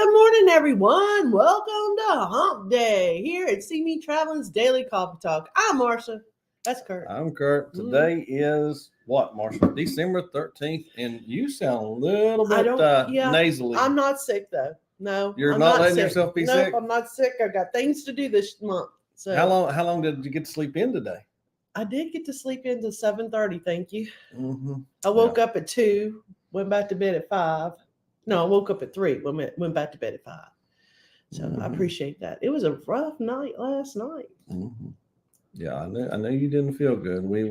good morning, everyone. Welcome to Hump Day here at CME Traveling's Daily Coffee Talk. I'm Marsha. That's Curt. I'm Curt. Today is what, Marsha? December 13th, and you sound a little bit nasally. I'm not sick, though. No, You're I'm not letting sick. yourself be Nope, sick? I'm not sick. I got things to do this month. So How long did you get to sleep in today? I did get to sleep into 7:30. Thank you. Mm-hmm. I woke up at 2, went back to bed at 5. No, I woke up at 3. Went back to bed at 5. So I appreciate that. It was a rough night last night. Mm-hmm. Yeah, I know you didn't feel good. We've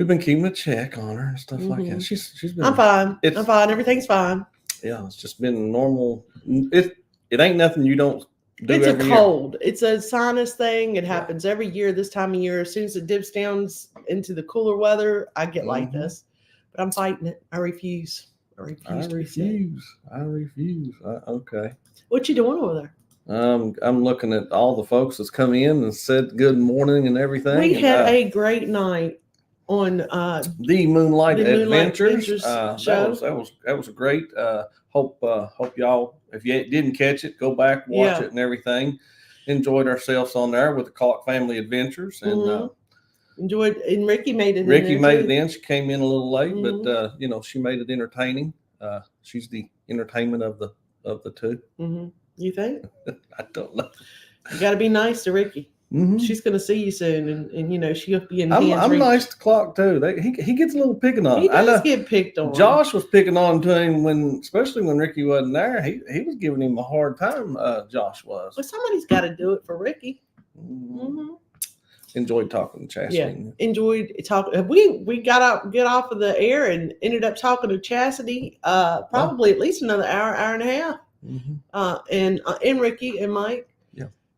been keeping a check on her and stuff like that. She's been. I'm fine. I'm fine. Everything's fine. Yeah, it's just been normal. It ain't nothing you don't do. It's every a cold. Year. It's a sinus thing. It happens every year this time of year. As soon as it dips down into the cooler weather, I get like this. But I'm fighting it. I refuse. I refuse. Okay. What you doing over there? I'm looking at all the folks that's come in and said good morning and everything. We had a great night on the Moonlight Adventures show. That was great. Hope y'all, if you didn't catch it, go back, watch it and everything. Enjoyed ourselves on there with the Clark Family Adventures and enjoyed. And Ricky made it. Ricky made it in. She came in a little late, but she made it entertaining. She's the entertainment of the two. You think? I don't know. You got to be nice to Ricky. She's going to see you soon, and she'll be in. I'm nice to Clark too. He gets a little picking on. He does get picked on. Josh was picking on to him especially when Ricky wasn't there. He was giving him a hard time. Josh was. Well, somebody's got to do it for Ricky. Enjoyed talking to Chastity. Yeah, enjoyed talking. We get off of the air and ended up talking to Chastity. Probably at least another hour and a half. And Ricky and Mike,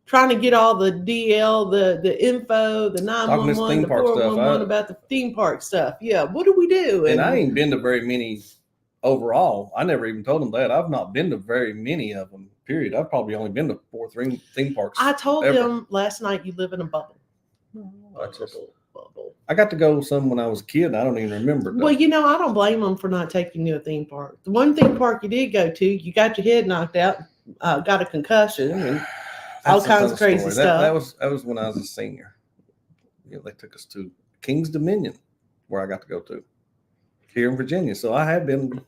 trying to get all the DL, the info, the 911, the 411 about the theme park stuff. Yeah, what do we do? And I ain't been to very many overall. I never even told them that. I've not been to very many of them, period. I've probably only been to 4 theme parks. I told them last night you live in a bubble. Bubble. I got to go some when I was a kid. I don't even remember. Well, I don't blame them for not taking you to a theme park. The one theme park you did go to, you got your head knocked out, got a concussion, and all kinds of crazy stuff. That was when I was a senior. They took us to King's Dominion, where I got to go to here in Virginia. So I have been,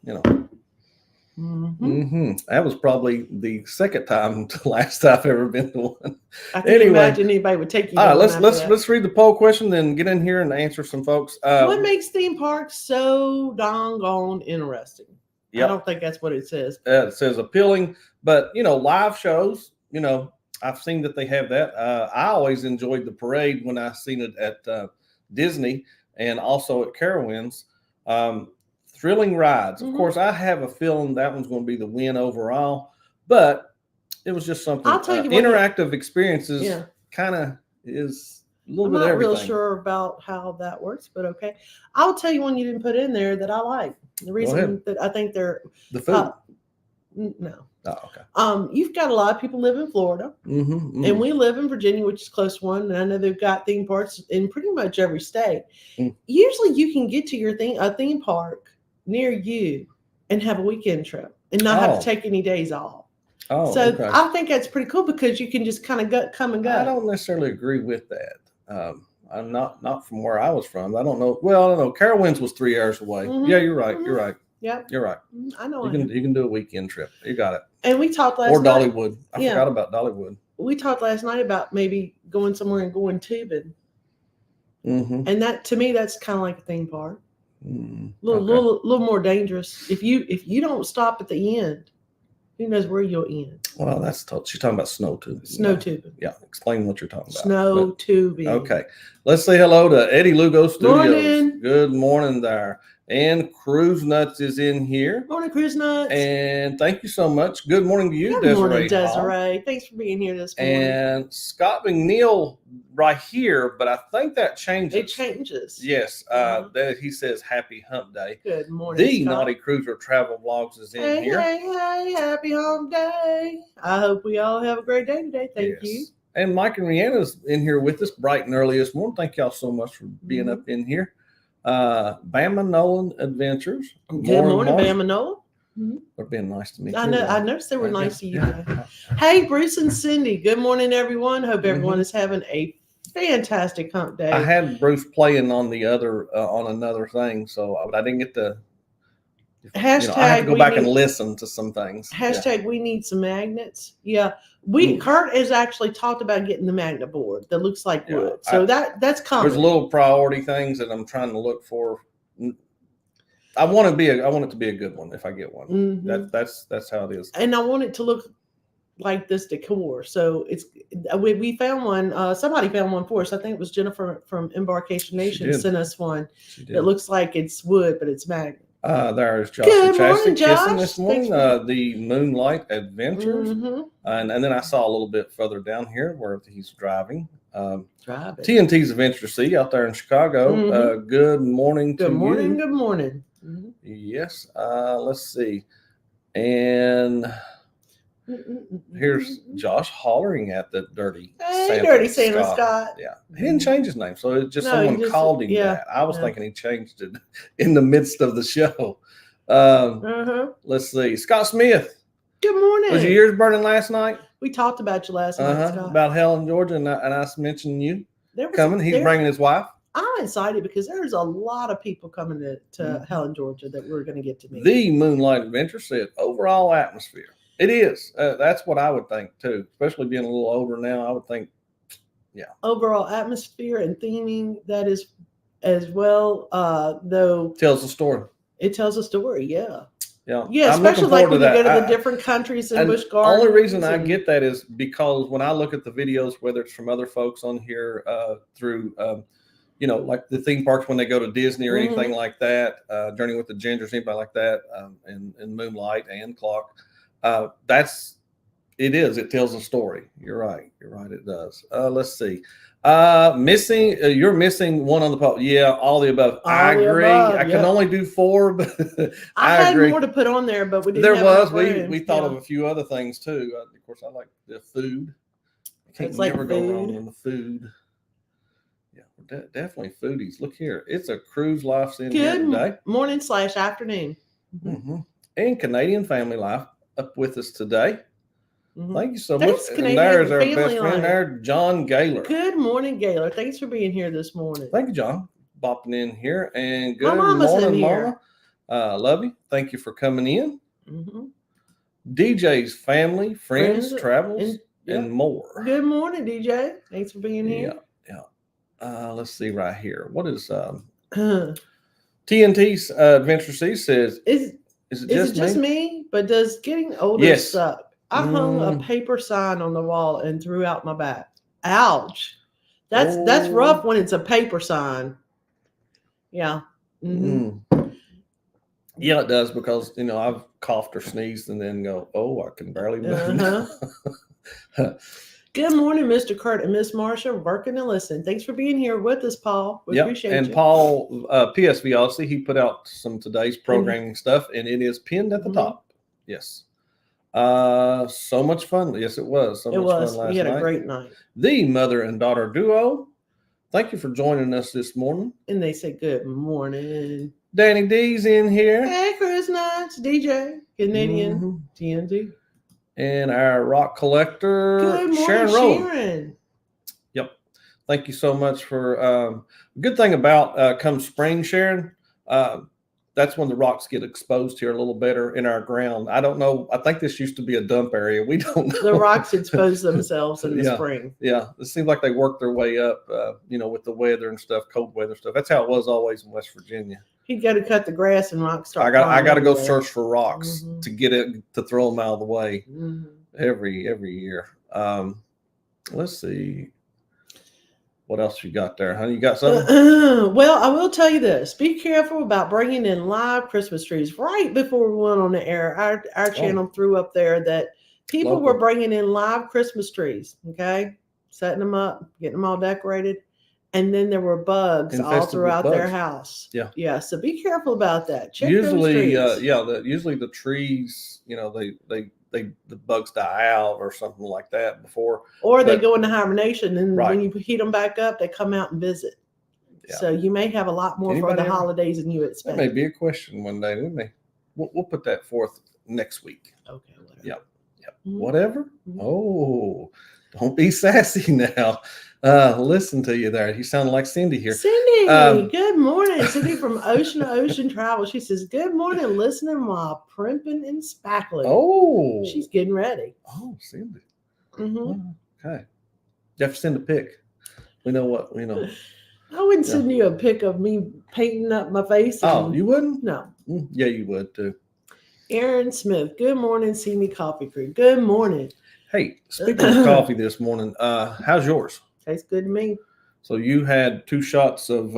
That was probably the second time to last I've ever been to one. I can't imagine anybody would take you. All right, let's read the poll question, then get in here and answer some folks. What makes theme parks so doggone interesting? Yep. I don't think that's what it says. It says appealing, but live shows. I've seen that they have that. I always enjoyed the parade when I seen it at Disney and also at Carowinds. Thrilling rides. Of course, I have a feeling that one's going to be the win overall, but it was just something. I'll tell you interactive experiences kind of is a little bit everything. I'm not real sure about how that works, but okay. I'll tell you one you didn't put in there that I like. The reason that I think they're the food. No. Oh, okay. You've got a lot of people live in Florida, and we live in Virginia, which is close to one. And I know they've got theme parks in pretty much every state. Usually, you can get to a theme park near you and have a weekend trip and not have to take any days off. I think that's pretty cool because you can just kind of come and go. I don't necessarily agree with that. I'm not from where I was from. I don't know. Well, I don't know. Carowinds was 3 hours away. Yeah, you're right. You're right. Yeah, you're right. I know. You can do a weekend trip. You got it. And we talked last night. Or Dollywood. I forgot about Dollywood. We talked last night about maybe going somewhere and going tubing. And that, to me, that's kind of like a theme park. Little more dangerous. If you don't stop at the end, who knows where you'll end? Well, that's she's talking about snow tubing. Snow tubing. Yeah, explain what you're talking about. Snow tubing. Okay, let's say hello to Eddie Lugo Studios. Morning. Good morning there. And Cruise Nuts is in here. Morning, Cruise Nuts. And thank you so much. Good morning to you, Good Desiree. Morning, Desiree. Thanks for being here this morning. And Scott McNeil right here, but I think that changes. It changes. Yes. That he says happy hump day. Good morning, The Scott. Naughty Cruiser Travel Vlogs is in here. Hey, happy hump day. I hope we all have a great day today. Thank you. And Mike and Rihanna's in here with us bright and early this morning. Thank y'all so much for being up in here. Bama Nolan Adventures. Good morning, Bama Nolan. They're being nice to me. I know. I noticed they were nice to you. Yeah. Hey, Bruce and Cindy. Good morning, everyone. Hope everyone is having a fantastic hump day. I had Bruce playing on the other on another thing, so I didn't get to. Hashtag I have to go back and listen to some things. Hashtag we need some magnets. Yeah. Curt has actually talked about getting the magnet board that looks like wood. So that's coming. There's little priority things that I'm trying to look for. I want it to be a good one if I get one. That's how it is. And I want it to look like this decor. So we found one. Somebody found one for us. I think it was Jennifer from Embarkation Nation sent us one. It looks like it's wood, but it's magnet. There's Josh and Chastity kissing this morning. The Moonlight Adventures, and then I saw a little bit further down here where he's driving. TNT's Adventure Sea out there in Chicago. Good morning to you. Good morning. Yes. Let's see. And here's Josh hollering at the dirty Santa Scott. Yeah. He didn't change his name. So it's just someone called him that. I was thinking he changed it in the midst of the show. Let's see. Scott Smith. Good morning. Was your ears burning last night? We talked about you last night, Scott. About Helen, Georgia, and I mentioned you coming. He's bringing his wife. I'm excited because there's a lot of people coming to Helen, Georgia that we're going to get to meet. The Moonlight Adventure said overall atmosphere. It is. That's what I would think too, especially being a little older now. I would think, overall atmosphere and theming, that is as well. Though tells a story. It tells a story. Yeah. Yeah. Especially like when you go to the different countries in Busch Gardens. The only reason I get that is because when I look at the videos, whether it's from other folks on here through, like the theme parks when they go to Disney or anything like that, Journey with the Gingers, anybody like that, and Moonlight and Clock. It tells a story. You're right. It does. Let's see. You're missing one on the poll. Yeah, all the above. I agree. I can only do 4, but I had agree. More to put on there, but we didn't. There was. We thought of a few other things too. Of course, I like the food. You can't never go wrong with the food. Yeah, definitely foodies. Look here. It's a cruise life in here today. Morning / afternoon. And Canadian Family Life up with us today. Thank you so much. And there's our best friend there, John Gaylor. Good morning, Gaylor. Thanks for being here this morning. Thank you, John, bopping in here. And good morning, Mama. Love you. Thank you for coming in. DJ's family, friends, travels, and more. Good morning, DJ. Thanks for being here. Yeah. Let's see right here. What is TNT's Adventure Sea says? Is it just me? But does getting older suck? I hung a paper sign on the wall and threw out my back. Ouch. That's rough when it's a paper sign. Yeah. Yeah, it does because, I've coughed or sneezed and then go, I can barely move. Good morning, Mr. Curt and Miss Marsha, working and listening. Thanks for being here with us, Paul. We appreciate you. And Paul, PSV, obviously, he put out some today's programming stuff, and it is pinned at the top. Yes. So much fun. Yes, it was. So much fun last night. We had a great night. The mother and daughter duo. Thank you for joining us this morning. And they say good morning. Danny D's in here. Hey, Chris Nuts, DJ, Canadian TNT. And our rock collector, good morning, Sharon Rowe. Sharon. Yep. Thank you so much for good thing about come spring, Sharon. That's when the rocks get exposed here a little better in our ground. I don't know. I think this used to be a dump area. We don't know. The rocks expose themselves in the spring. Yeah. It seems like they work their way up, with the weather and stuff, cold weather stuff. That's how it was always in West Virginia. You'd got to cut the grass and rocks start. I got to go search for rocks to get it, to throw them out of the way every year. Let's see. What else you got there, honey? You got something? Well, I will tell you this. Be careful about bringing in live Christmas trees. Right before we went on the air, our channel threw up there that people were bringing in live Christmas trees, okay? Setting them up, getting them all decorated. And then there were bugs all throughout their house. Yeah. Yeah. So be careful about that. Check usually, usually the trees, the bugs die out or something like that before. Or they go into hibernation, and when you heat them back up, they come out and visit. Yeah. So you may have a lot more for the holidays than you expect. That may be a question one day, wouldn't they? we'll put that forth next week. Okay, whatever. Yep. Mm-hmm. Whatever. Mm-hmm. Oh, don't be sassy now. Listen to you there. You sound like Cindy here. Cindy, good morning. Cindy from Ocean to Ocean Travel. She says, good morning, listening while primping and spackling. Oh. She's getting ready. Oh, Cindy. Mm-hmm. Okay. You have to send a pic. We know what, I wouldn't send you a pic of me painting up my face. Oh, you wouldn't? No. Yeah, you would too. Aaron Smith, good morning, CME Coffee Crew. Good morning. Hey, speaking of coffee this morning, how's yours? Tastes good to me. So you had 2 shots of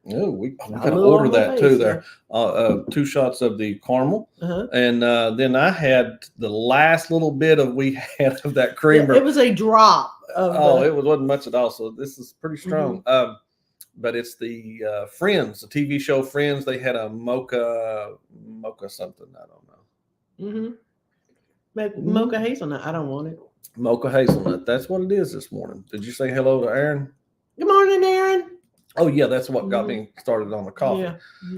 we gotta little order on my that face, too there. 2 shots of the caramel. And then I had the last little bit of that creamer. It was a drop of it wasn't much at all. So this is pretty strong. But it's the Friends, the TV show Friends. They had a mocha something. I don't know. Mocha hazelnut. I don't want it. Mocha hazelnut. That's what it is this morning. Did you say hello to Aaron? Good morning, Aaron. Oh, yeah. That's what got me started on the coffee. Yeah.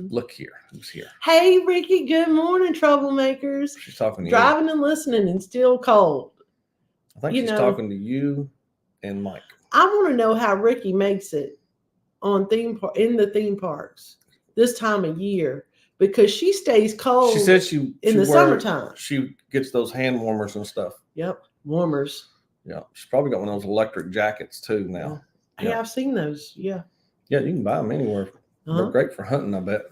Look here. Who's here? Hey, Ricky. Good morning, troublemakers. She's talking to Driving and listening and still cold. I think she's talking to you and Mike. I want to know how Ricky makes it in the theme parks this time of year, because she stays cold. She said in the summertime. She gets those hand warmers and stuff. Yep, warmers. Yeah, she's probably got one of those electric jackets too now. Hey, I've seen those. Yeah. Yeah, you can buy them anywhere. They're great for hunting, I bet.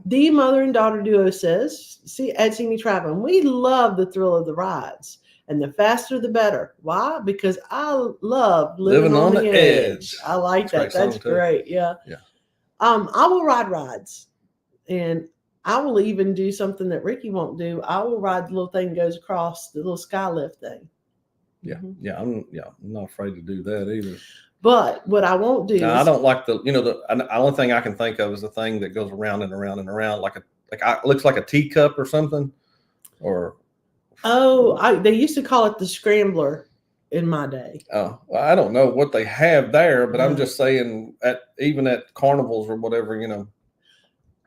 The mother and daughter duo says, at CME Traveling, we love the thrill of the rides, and the faster the better. Why? Because I love living on the edge. I like that. That's great. Yeah. Yeah. I will ride rides, and I will even do something that Ricky won't do. I will ride the little thing that goes across, the little sky lift thing. Yeah. Yeah. I'm not afraid to do that either. But what I won't do I don't like the only thing I can think of is the thing that goes around and around and around it looks like a teacup or something. Or they used to call it the scrambler in my day. Oh, I don't know what they have there, but I'm just saying even at carnivals or whatever,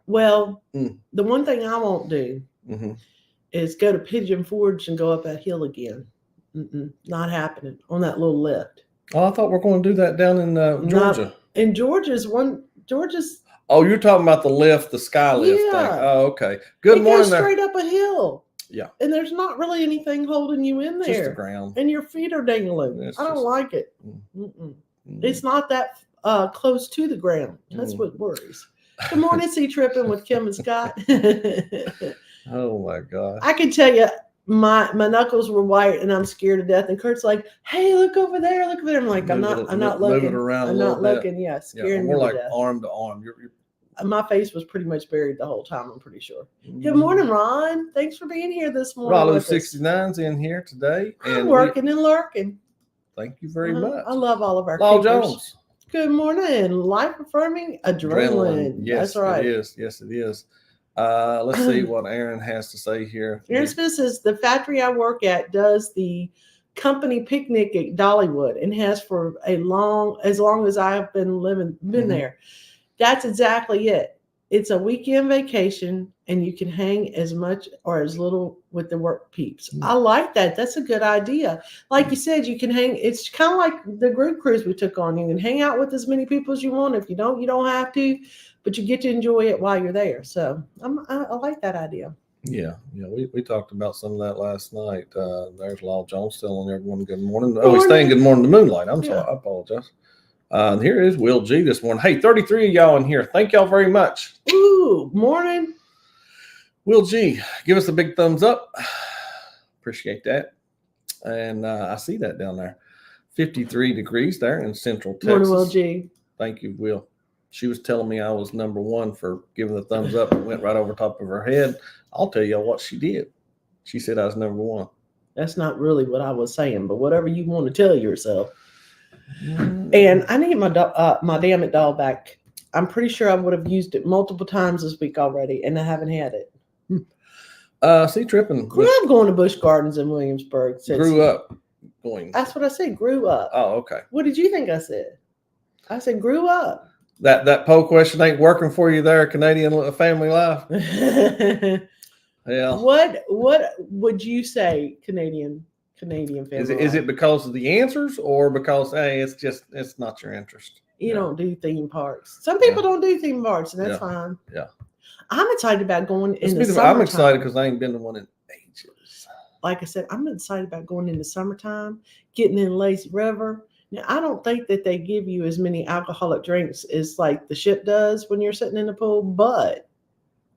Well, the one thing I won't do is go to Pigeon Forge and go up that hill again. Not happening on that little lift. Oh, I thought we were going to do that down in Georgia. In Georgia's. Oh, you're talking about the lift, the sky lift thing. Oh, okay. Good morning. Goes straight up a hill. Yeah. And there's not really anything holding you in there. Just the ground. And your feet are dangling. I don't like it. It's not that close to the ground. That's what worries. Good morning, Sea Tripping with Kim and Scott. Oh my God. I can tell you, my knuckles were white and I'm scared to death. And Kurt's like, hey, look over there. Look over there. I'm like, I'm not looking. Move it around I'm not looking. Yeah, scaring me more like to death. arm to arm. My face was pretty much buried the whole time, I'm pretty sure. Good morning, Ron. Thanks for being here this morning. Rollo 69's in here today. I'm working and lurking. Thank you very much. I love all of our Law keepers. Jones. Good morning. Life affirming adrenaline. Yes, that's right. It is. Yes, it is. Let's see what Aaron has to say here. Aaron Smith says the factory I work at does the company picnic at Dollywood and has for as long as I have been there. That's exactly it. It's a weekend vacation and you can hang as much or as little with the work peeps. I like that. That's a good idea. Like you said, you can hang. It's kind of like the group cruise we took on. You can hang out with as many people as you want. If you don't have to, but you get to enjoy it while you're there. So I like that idea. Yeah. We talked about some of that last night. There's Law Jones telling everyone good morning. Oh, he's saying good morning to Moonlight. I'm sorry. I apologize. Here is Will G this morning. Hey, 33 of y'all in here. Thank y'all very much. Ooh, morning. Will G, give us a big thumbs up. Appreciate that. And I see that down there. 53 degrees there in Central Texas. Morning, Will G. Thank you, Will. She was telling me I was number one for giving the thumbs up. It went right over top of her head. I'll tell you what she did. She said I was number one. That's not really what I was saying, but whatever you want to tell yourself. And I need my Damn It doll back. I'm pretty sure I would have used it multiple times this week already, and I haven't had it. See, tripping. Grew up going to Busch Gardens in Williamsburg. Grew up going. That's what I said. Grew up. Oh, okay. What did you think I said? I said grew up. That poll question ain't working for you there, Canadian Family Life. Yeah. What would you say, Canadian Family Is it because of the answers or because hey, it's not your interest? You don't do theme parks. Some people don't do theme parks, and that's fine. Yeah. I'm excited about going in the summertime. I'm excited because I ain't been to one in ages. Like I said, I'm excited about going in the summertime, getting in Lazy River. Now, I don't think that they give you as many alcoholic drinks as like the ship does when you're sitting in the pool, but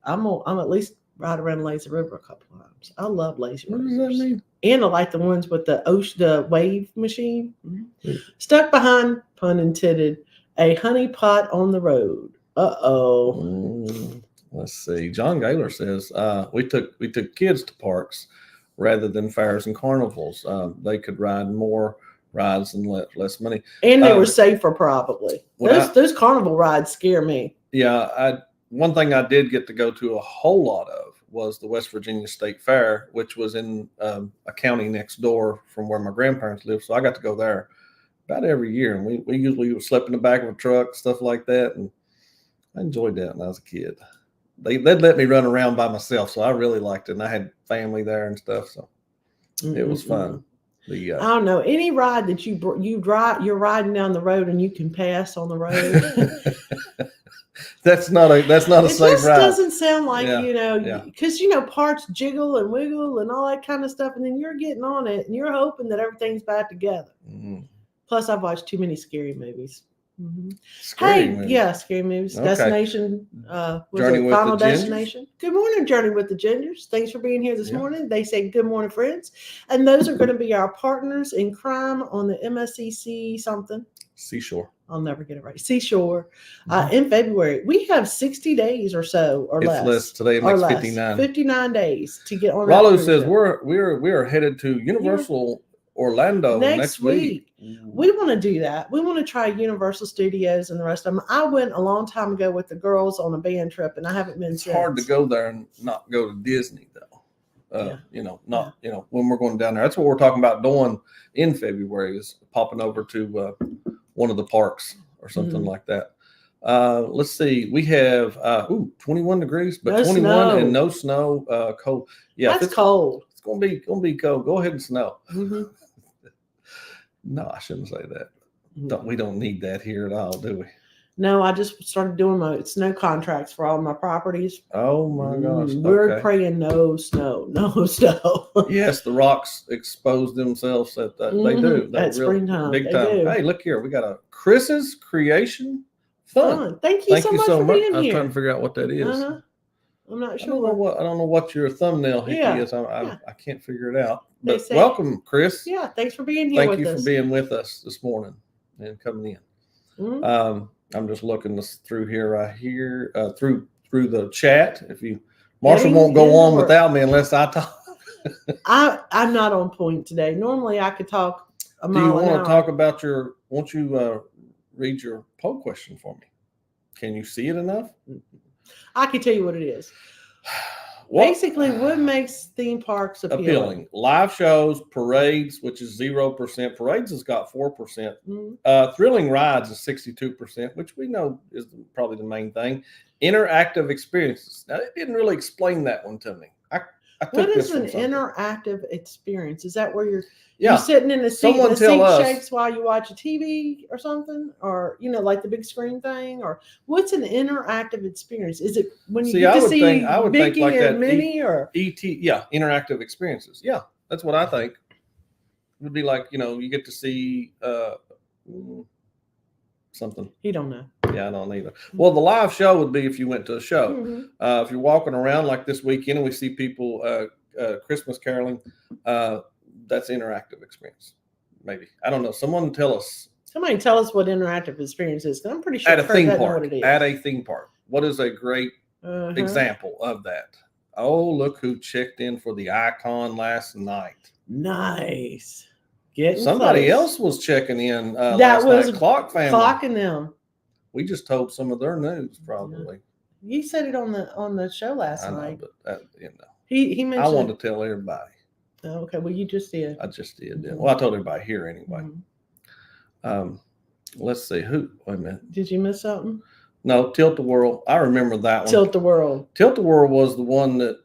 I'm at least ride around Lazy River a couple of times. I love Lazy River. What does that mean? And I like the ones with the wave machine. Mm-hmm. Stuck behind, pun intended, a honey pot on the road. Let's see. John Gaylor says we took kids to parks rather than fairs and carnivals. They could ride more rides and less money, and they were safer probably. Those carnival rides scare me. Yeah, one thing I did get to go to a whole lot of was the West Virginia State Fair, which was in a county next door from where my grandparents lived. So I got to go there about every year, and we usually would sleep in the back of a truck, stuff like that, and I enjoyed that when I was a kid. They'd let me run around by myself, so I really liked it, and I had family there and stuff, so it was fun. I don't know, any ride that you're riding down the road and you can pass on the road. That's not a safe ride. It just doesn't sound like, because, parts jiggle and wiggle and all that kind of stuff. And then you're getting on it and you're hoping that everything's back together. Mm-hmm. Plus, I've watched too many scary movies. Mm-hmm. Scary movies. Okay. Destination. Final Destination. Good morning, Journey with the Gingers. Thanks for being here this morning. They say good morning, friends. And those are going to be our partners in crime on the MSCC something. Seashore. I'll never get it right. Seashore. In February. We have 60 days or so or less. It's less. Today makes 59. 59 days to get on. Rollo says we are headed to Universal Orlando next week. We want to do that. We want to try Universal Studios and the rest of them. I went a long time ago with the girls on a band trip, and I haven't been since. It's hard to go there and not go to Disney, though. When we're going down there. That's what we're talking about doing in February, is popping over to one of the parks or something like that. Let's see. We have 21 degrees, but 21 snow. And no snow. Cold. Yeah, that's cold. It's gonna be cold. Go ahead and snow. Mm-hmm. No, I shouldn't say that. We don't need that here at all, do we? No, I just started doing my snow contracts for all my properties. Oh my gosh. We're praying no snow. Yes, the rocks expose themselves at that. They do. At springtime. Big time. Do. Hey, look here. We got a Chris's Creation Fun. Thank you so much for being here. I was trying to figure out what that is. I'm not sure. I don't know what your thumbnail is. I can't figure it out. But welcome, Chris. Yeah, thanks for being here with us. Thank you for being with us this morning and coming in. Mm-hmm. I'm just looking through here right here, through the chat. Marsha won't go on without me unless I talk. I'm not on point today. Normally I could talk a mile an hour. Do you want to talk about won't you read your poll question for me? Can you see it enough? I can tell you what it is. Basically, what makes theme parks appealing? Live shows, parades, which is 0%. Parades has got 4%. Mm-hmm. Thrilling rides is 62%, which we know is probably the main thing. Interactive experiences. Now, it didn't really explain that one to me. What is an interactive experience? Is that where you're sitting in the seat and the seat shakes while you watch a TV or something? Or, like the big screen thing? Or what's an interactive experience? Is it when you get to see Mickey think like or Minnie or E.T.? Yeah, interactive experiences. Yeah, that's what I think. It would be like, you get to see something. You don't know. Yeah, I don't either. Well, the live show would be if you went to a show. Mm-hmm. If you're walking around like this weekend and we see people Christmas caroling, that's interactive experience. Maybe. I don't know. Somebody tell us what interactive experience is. I'm pretty sure at a theme park. At a theme park. What is a great example of that? Oh, look who checked in for the Icon last night. Nice. Somebody else was checking in last night. Clock family. Clocking them. We just told some of their news, probably. You said it on the show last night. But he mentioned. I wanted to tell everybody. Oh, okay, well, you just did. I just did. Mm-hmm. Well, I told everybody here anyway. Mm-hmm. Let's see who. Wait a minute. Did you miss something? No, Tilt the World. I remember that one. Tilt the World. Tilt the World was the one that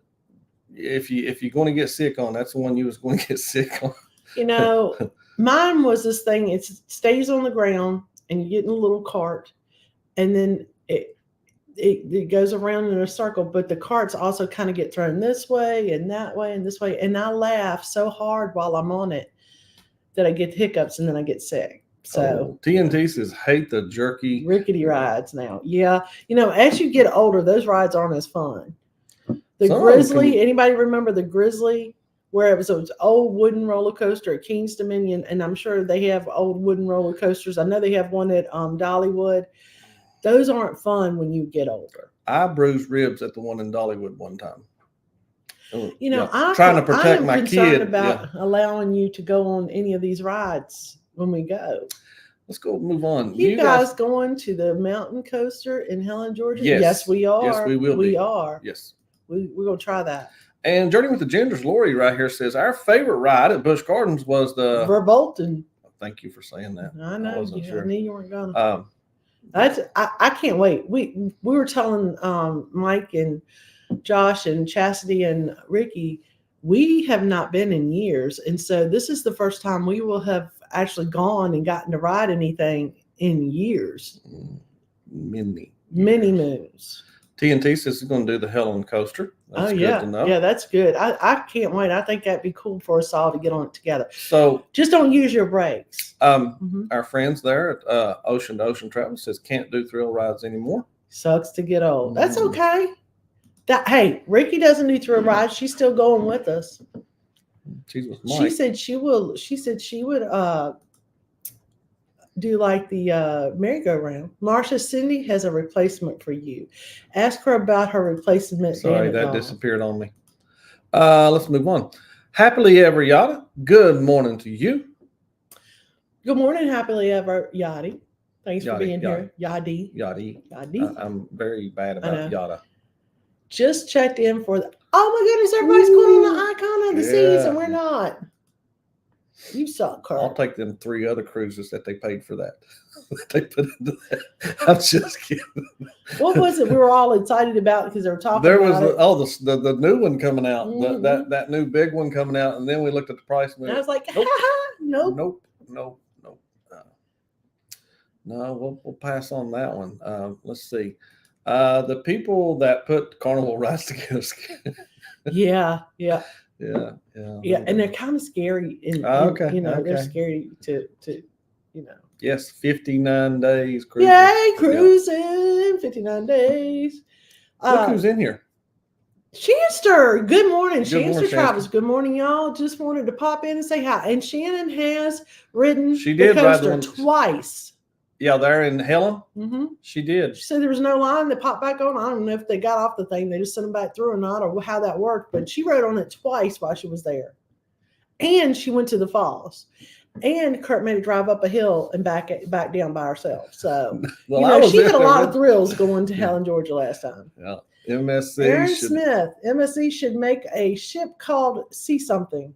if you're going to get sick on, that's the one you was going to get sick on. You know, mine was this thing. It stays on the ground, and you get in a little cart, and then it goes around in a circle. But the carts also kind of get thrown this way and that way and this way. And I laugh so hard while I'm on it that I get hiccups and then I get sick. So TNT says hate the jerky rickety rides now. Yeah, you know, as you get older, those rides aren't as fun. The Grizzly. Anybody remember the Grizzly? Where it was an old wooden roller coaster at King's Dominion, and I'm sure they have old wooden roller coasters. I know they have one at Dollywood. Those aren't fun when you get older. I bruised ribs at the one in Dollywood one time. You know, I'm trying to protect my kid about allowing you to go on any of these rides when we go. Let's go move on. You guys going to the mountain coaster in Helen, Georgia? Yes, we are. Yes, we will. We are. Yes, we're gonna try that. And Journey with the Gingers, Lori right here says our favorite ride at Busch Gardens was the Verbolten. Thank you for saying that. I know. I knew you weren't gonna. That's I can't wait. We were telling Mike and Josh and Chastity and Ricky, we have not been in years, and so this is the first time we will have actually gone and gotten to ride anything in years. Many moons. TNT says he's going to do the Helen coaster. That's good to know. Yeah, that's good. I can't wait. I think that'd be cool for us all to get on it together. So just don't use your brakes. Our friends there at Ocean to Ocean Travel says can't do thrill rides anymore. Sucks to get old. That's okay. Hey, Ricky doesn't do thrill rides. She's still going with us. She's with Mike. She said she will. She said she would do like the merry-go-round. Marsha, Cindy has a replacement for you. Ask her about her replacement. Sorry, that disappeared on me. Let's move on. Happily ever yada. Good morning to you. Good morning, happily ever yadi. Thanks for being here. Yadi. I'm very bad about yada. Just checked in for the. Oh my goodness! Everybody's going on the icon of the seas, and we're not. You suck, Curt. I'll take them 3 other cruises that they paid for that. They put into that. I'm just kidding. What was it we were all excited about because they were talking there about was the new one coming out, that new big one coming out, and then we looked at the price and I was like, nope. No, we'll pass on that one. Let's see. The people that put Carnival rides together. Yeah. And they're kind of scary. They're scary to. Yes, 59 days cruising. Yay, cruising, 59 days. Look who's in here. Shanster, good morning. Shanster Travels. Good morning, y'all. Just wanted to pop in and say hi. And Shannon has ridden the coaster twice. Yeah, they're in Helen. Mm-hmm. She did. She said there was no line that popped back on. I don't know if they got off the thing. They just sent them back through or not, or how that worked. But she rode on it twice while she was there. And she went to the falls. And Curt made her drive up a hill and back down by herself. So, she had a lot of thrills going to Helen, Georgia last time. Yeah. MSC. Aaron Smith. MSC should make a ship called See Something.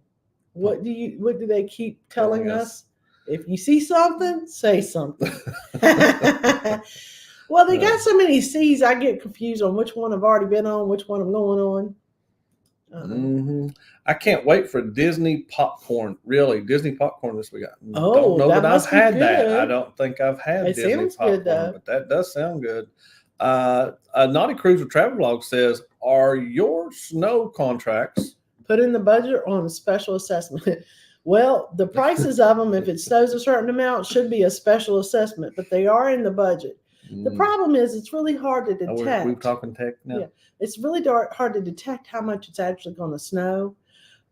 What do they keep telling us? If you see something, say something. Well, they got so many C's, I get confused on which one I've already been on, which one I'm going on. I can't wait for Disney popcorn. Really, Disney popcorn this week. I don't know that I've had that. I don't think I've had Disney popcorn, but that does sound good. Naughty Cruiser Travel Vlog says, "Are your snow contracts put in the budget or on a special assessment?" Well, the prices of them, if it snows a certain amount, should be a special assessment, but they are in the budget. The problem is it's really hard to detect. We're talking tech now? Yeah, it's really hard to detect how much it's actually going to snow.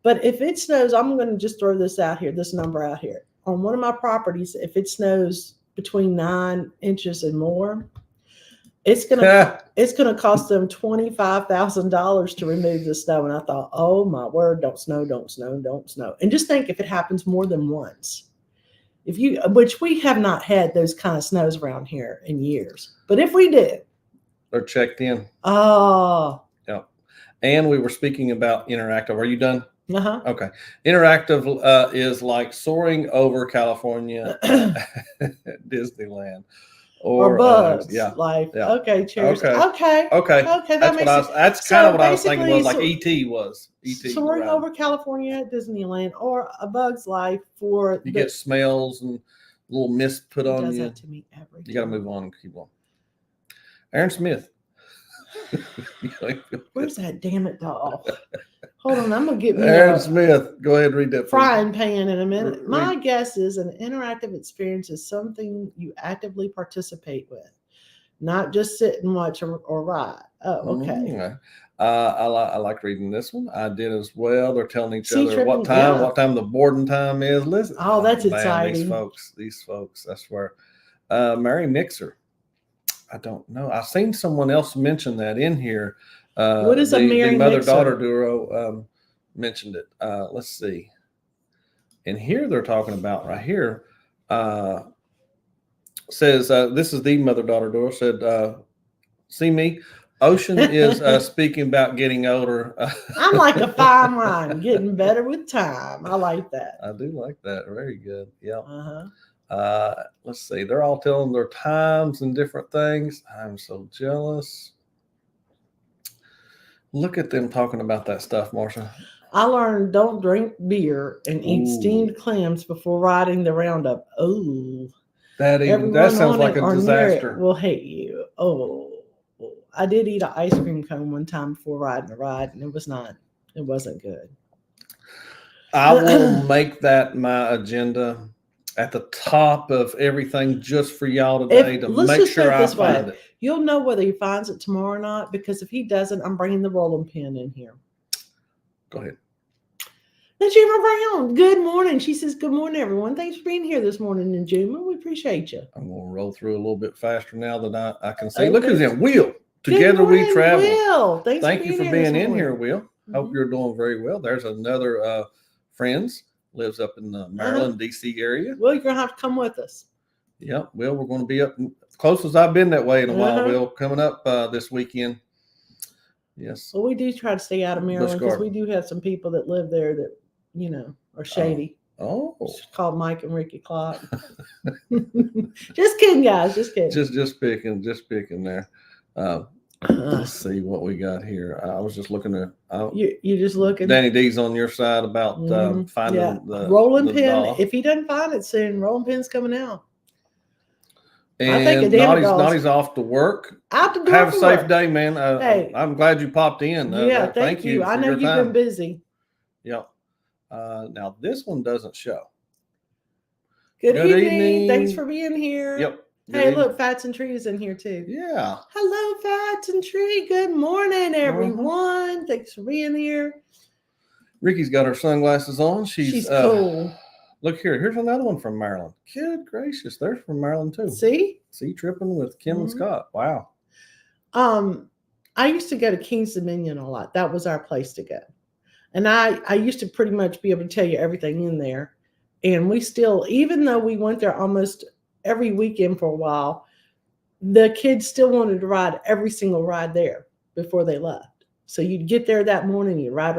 But if it snows, I'm going to just throw this number out here. On one of my properties, if it snows between 9 inches and more, it's gonna cost them $25,000 to remove the snow. And I thought, oh my word, don't snow. And just think if it happens more than once. Which we have not had those kind of snows around here in years. But if we do. They're checked in. Oh. Yeah. And we were speaking about interactive. Are you done? Uh-huh. Okay. Interactive is like soaring over California at Disneyland. or Bugs yeah. Life. Yeah. Okay, cheers. Okay. Okay. That's what I was. That's kind of what I was thinking was like ET was. ET. Soaring over California at Disneyland, or A Bug's Life for you get smells and little mist put on does you. That to me every time. You got to move on and keep on. Aaron Smith. Where's that damn it doll? Hold on, I'm gonna get me Aaron Smith. Go ahead and read that. Frying pan in a minute. My guess is an interactive experience is something you actively participate with, not just sit and watch or ride. Oh, okay. I like reading this one. I did as well. They're telling each other what time the boarding time is. Listen. Oh, that's exciting. These folks. That's where Mary Mixer. I don't know. I've seen someone else mention that in here. What is a Mary mother-daughter duo mentioned it. Let's see. And here they're talking about right here. Says this is the mother-daughter duo. Said, see me. Ocean is speaking about getting older. I'm like a fine wine, getting better with time. I like that. I do like that. Very good. Yeah. Uh-huh. Let's see. They're all telling their times and different things. I'm so jealous. Look at them talking about that stuff, Marsha. I learned don't drink beer and eat steamed clams before riding the roundup. Oh, that sounds like a disaster. Will hate you. Oh, I did eat an ice cream cone one time before riding a ride, and it wasn't good. I will make that my agenda at the top of everything just for y'all today to make sure I find it. You'll know whether he finds it tomorrow or not, because if he doesn't, I'm bringing the rolling pin in here. Go ahead. Najima Brown, good morning. She says, good morning, everyone. Thanks for being here this morning, Najima. We appreciate you. I'm going to roll through a little bit faster now that I can see. Look who's in. Will. Together morning, we travel. Will. Thank you for being in here, Will. Mm-hmm. Hope you're doing very well. There's another friends. Lives up in the Maryland, D.C. area. Well, you're going to have to come with us. Yeah, well, we're going to be up close as I've been that way in a while, Will, coming up this weekend. Yes. Well, we do try to stay out of Maryland because we do have some people that live there that, are shady. Oh. It's called Mike and Ricky Clark. Just kidding, guys. Just kidding. Just picking there. Let's see what we got here. I was just looking at. You're just looking. Danny D's on your side about finding the rolling pin. doll. If he doesn't find it soon, rolling pin's coming out. And Naughty's off to work. Out the door. Have a safe day, man. Hey, I'm glad you popped in. Thank you. I know you've been busy. Yep. Now this one doesn't show. Good evening. Thanks for being here. Yep. Hey, look, Fats and Tree is in here too. Yeah. Hello, Fats and Tree. Good morning, everyone. Thanks for being here. Ricky's got her sunglasses on. She's cool. Look here. Here's another one from Maryland. Good gracious. They're from Maryland too. See, tripping with Kim and Scott. Wow. I used to go to King's Dominion a lot. That was our place to go. And I used to pretty much be able to tell you everything in there. And we still, even though we went there almost every weekend for a while, the kids still wanted to ride every single ride there before they left. So you'd get there that morning, you ride.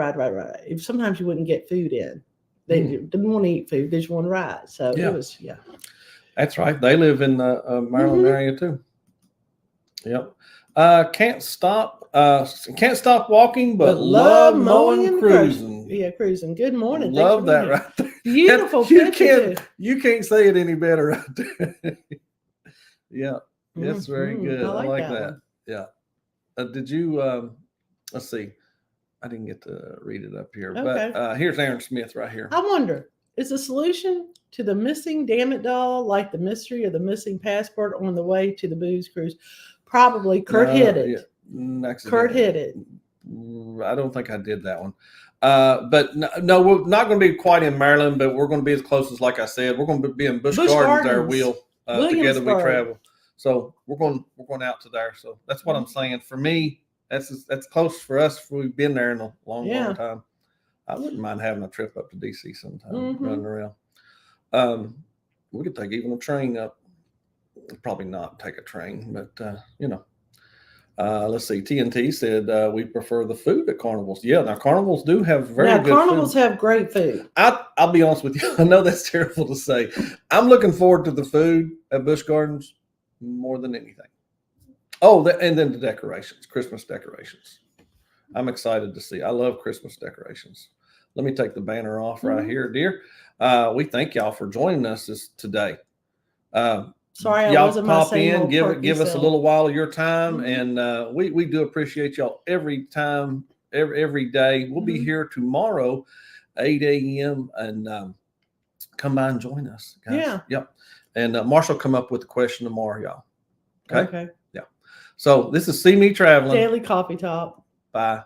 Sometimes you wouldn't get food in. They didn't want to eat food. They just want to ride. So it was, That's right. They live in the Maryland area too. Yep. Can't stop walking, but love mowing and cruising. Yeah, cruising. Good morning. Love that right there. Beautiful picture. You can't say it any better right there. Yeah, it's very good. I like that. Yeah. Did you? Let's see. I didn't get to read it up here, but here's Aaron Smith right here. I wonder, is the solution to the missing damn it doll like the mystery of the missing passport on the way to the booze cruise? Probably. Curt hit it. Curt hit it. I don't think I did that one. But no, we're not going to be quite in Maryland, but we're going to be as close as, like I said, we're going to be in Busch Gardens there, Will. Together we travel. So we're going out to there. So that's what I'm saying. For me, that's close for us. We've been there in a long time. I wouldn't mind having a trip up to DC sometime, running around. We could take even a train up. Probably not take a train, but let's see. TNT said we prefer the food at carnivals. Yeah, now carnivals do have very good carnivals food. have great food. I'll be honest with you. I know that's terrible to say. I'm looking forward to the food at Busch Gardens more than anything. Oh, and then the decorations, Christmas decorations. I'm excited to see. I love Christmas decorations. Let me take the banner off right here, dear. We thank y'all for joining us today. Sorry, y'all wasn't pop my same in, old give us a self. little while of your time, and we do appreciate y'all every time, every day. We'll be here tomorrow, 8 a.m. and come by and join us, guys. Yeah. Yep. And Marshall come up with a question tomorrow, y'all. Okay. Yeah. So this is CME Traveling. Daily Coffee Talk. Bye.